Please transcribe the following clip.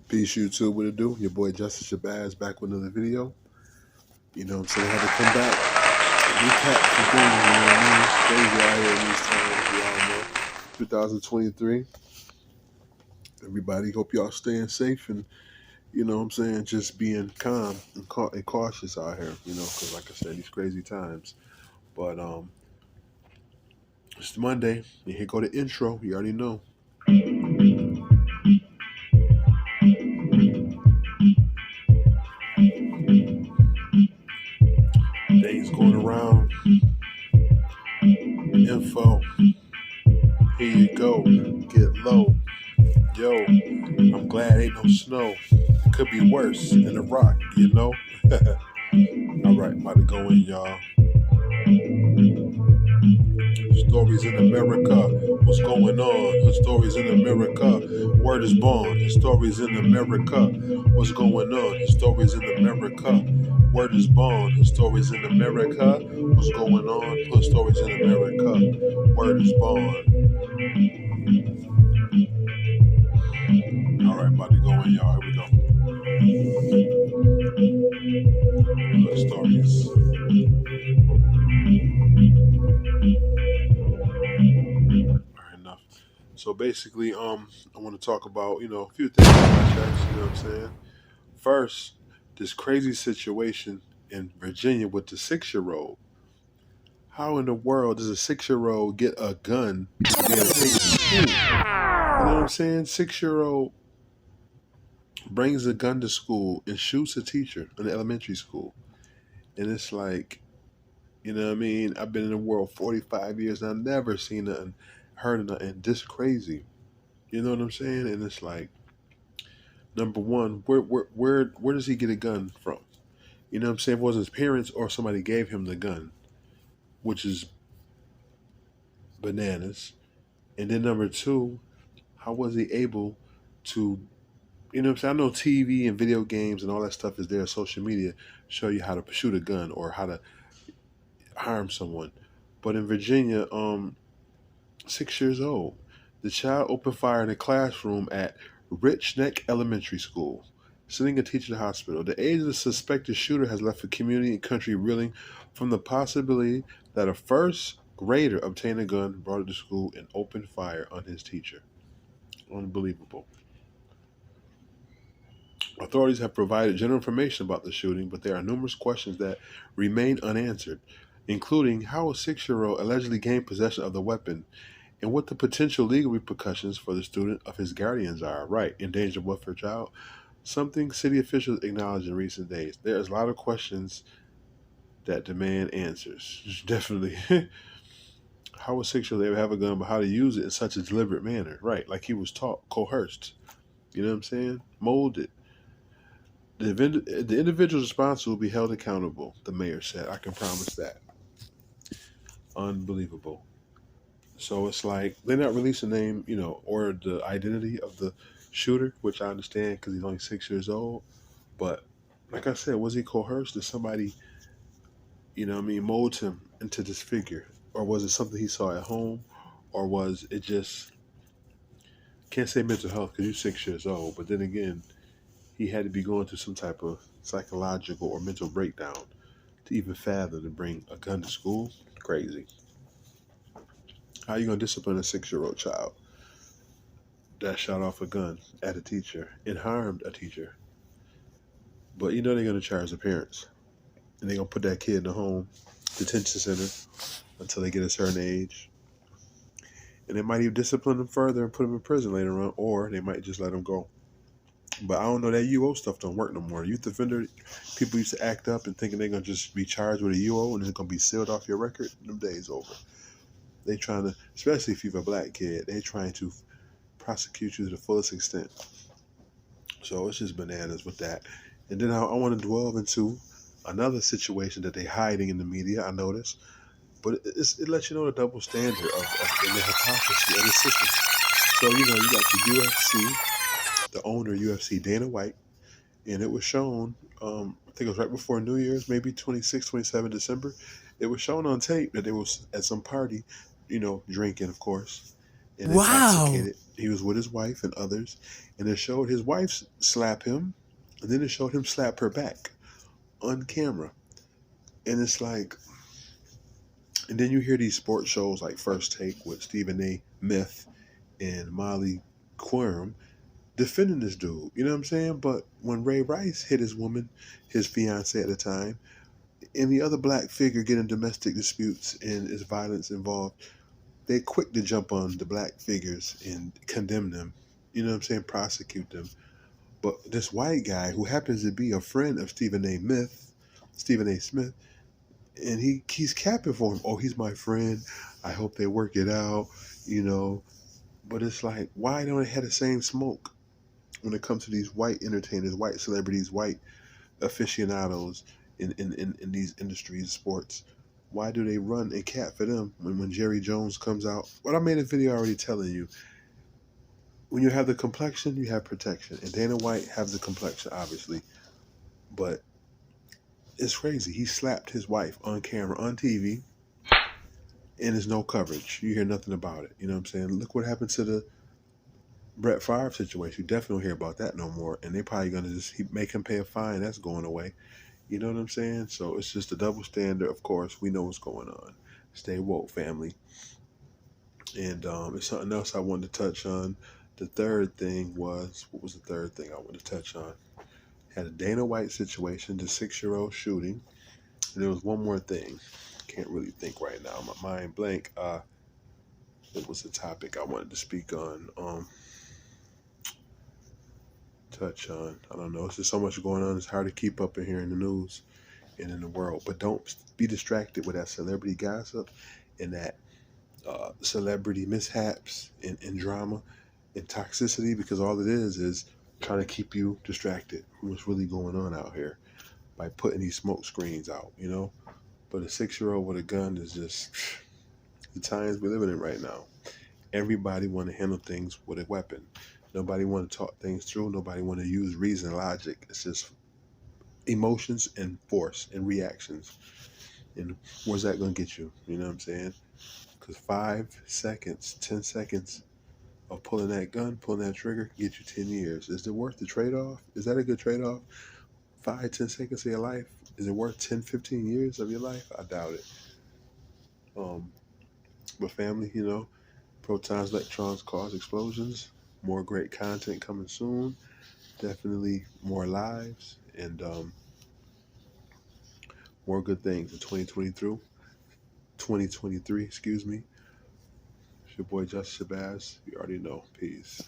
Peace, YouTube. What it do? Your boy Justice Shabazz back with another video. You know what I'm saying? I had to come back and recap some things, you know what I mean? It's crazy out here in these times, we all know. 2023. Everybody, hope y'all staying safe and, you know what I'm saying, just being calm and, cautious out here, you know, because like I said, these crazy times. But it's Monday, and here go the intro. You already know. Things going around. Info. Here you go. Get low. Yo, I'm glad ain't no snow. It could be worse than a rock, you know? Alright, about to go in, y'all. Stories in America. What's going on? Her stories in America. Word is born. Her stories in America. What's going on? Her stories in America. Word is born. Her stories in America. What's going on? Her stories in America. Word is born. Alright, about to go in, y'all. Here we go. Stories. Alright, enough. So basically, I want to talk about, a few things about checks, you know what I'm saying? First, this crazy situation in Virginia with the 6-year-old. How in the world does a 6-year-old get a gun to be able to take to school? You know what I'm saying? 6-year-old brings a gun to school and shoots a teacher in the elementary school. And it's like, you know what I mean? I've been in the world 45 years and I've never seen nothing, heard of nothing this crazy. You know what I'm saying? And it's like, number one, where does he get a gun from? You know what I'm saying? If it was his parents or somebody gave him the gun, which is bananas. And then number two, how was he able to, you know what I'm saying? I know TV and video games and all that stuff is there, social media show you how to shoot a gun or how to harm someone. But in Virginia, 6 years old, the child opened fire in a classroom at Rich Neck Elementary School, sending a teacher to the hospital. The age of the suspected shooter has left the community and country reeling from the possibility that a first grader obtained a gun, brought it to school, and opened fire on his teacher. Unbelievable. Authorities have provided general information about the shooting, but there are numerous questions that remain unanswered, including how a 6-year-old allegedly gained possession of the weapon and what the potential legal repercussions for the student of his guardians are. Right, endangered welfare child, something city officials acknowledged in recent days. There's a lot of questions that demand answers. Definitely. How a 6-year-old ever have a gun, but how to use it in such a deliberate manner? Right, like he was taught, coerced. You know what I'm saying? Molded. The individuals responsible will be held accountable, the mayor said. I can promise that. Unbelievable. So it's like they're not releasing the name, or the identity of the shooter, which I understand because he's only 6 years old. But like I said, was he coerced? Did somebody, mold him into this figure? Or was it something he saw at home? Or was it just, can't say mental health because he's 6 years old, but then again, he had to be going through some type of psychological or mental breakdown to even fathom to bring a gun to school? Crazy. How are you going to discipline a 6-year-old child that shot off a gun at a teacher and harmed a teacher? But they're going to charge the parents. And they're going to put that kid in a home detention center until they get a certain age. And they might even discipline them further and put them in prison later on, or they might just let them go. But I don't know, that UO stuff don't work no more. Youth offender, people used to act up and thinking they're going to just be charged with a UO and it's going to be sealed off your record. Them days over. They trying to, especially if you're a black kid, they trying to prosecute you to the fullest extent. So it's just bananas with that. And then I want to dwell into another situation that they hiding in the media, I noticed. But it lets you know the double standard and the hypocrisy of the system. So, you got the UFC, the owner of UFC, Dana White, and it was shown, I think it was right before New Year's, maybe 26, 27 December. It was shown on tape that they was at some party, drinking, of course. and Wow. intoxicated. He was with his wife and others, and it showed his wife slap him, and then it showed him slap her back on camera. And it's like, and then you hear these sports shows like First Take with Stephen A. Myth and Molly Quorum defending this dude. You know what I'm saying? But when Ray Rice hit his woman, his fiance at the time, any other black figure getting domestic disputes and is violence involved, they quick to jump on the black figures and condemn them. You know what I'm saying? Prosecute them. But this white guy who happens to be a friend of Stephen A. Smith, and he's capping for him. Oh, he's my friend. I hope they work it out. You know. But it's like, why don't they have the same smoke when it comes to these white entertainers, white celebrities, white aficionados in these industries, sports? Why do they run and cat for them when Jerry Jones comes out? What I made a video already telling you. When you have the complexion, you have protection. And Dana White has the complexion, obviously. But it's crazy. He slapped his wife on camera, on TV, and there's no coverage. You hear nothing about it. You know what I'm saying? Look what happened to the Brett Favre situation. You definitely don't hear about that no more. And they're probably going to just make him pay a fine. That's going away. You know what I'm saying? So it's just a double standard. Of course, we know what's going on. Stay woke, family. And it's something else I wanted to touch on. The third thing was, what was the third thing I wanted to touch on? Had a Dana White situation, the 6-year-old shooting. And there was one more thing. Can't really think right now. My mind blank. What was the topic I wanted to speak on? Touch on. I don't know. It's just so much going on. It's hard to keep up in here in the news and in the world. But don't be distracted with that celebrity gossip and that celebrity mishaps and drama and toxicity, because all it is trying to keep you distracted from what's really going on out here by putting these smoke screens out, you know? But a 6-year-old with a gun is just the times we're living in right now. Everybody want to handle things with a weapon. Nobody want to talk things through. Nobody want to use reason, logic. It's just emotions and force and reactions. And where's that going to get you? You know what I'm saying? Because 5 seconds, 10 seconds of pulling that gun, pulling that trigger, can get you 10 years. Is it worth the trade-off? Is that a good trade-off? 5, 10 seconds of your life? Is it worth 10, 15 years of your life? I doubt it. Um, but family, you know, protons, electrons cause explosions. More great content coming soon. Definitely more lives and more good things in 2023, excuse me. It's your boy Justice Shabazz. You already know. Peace.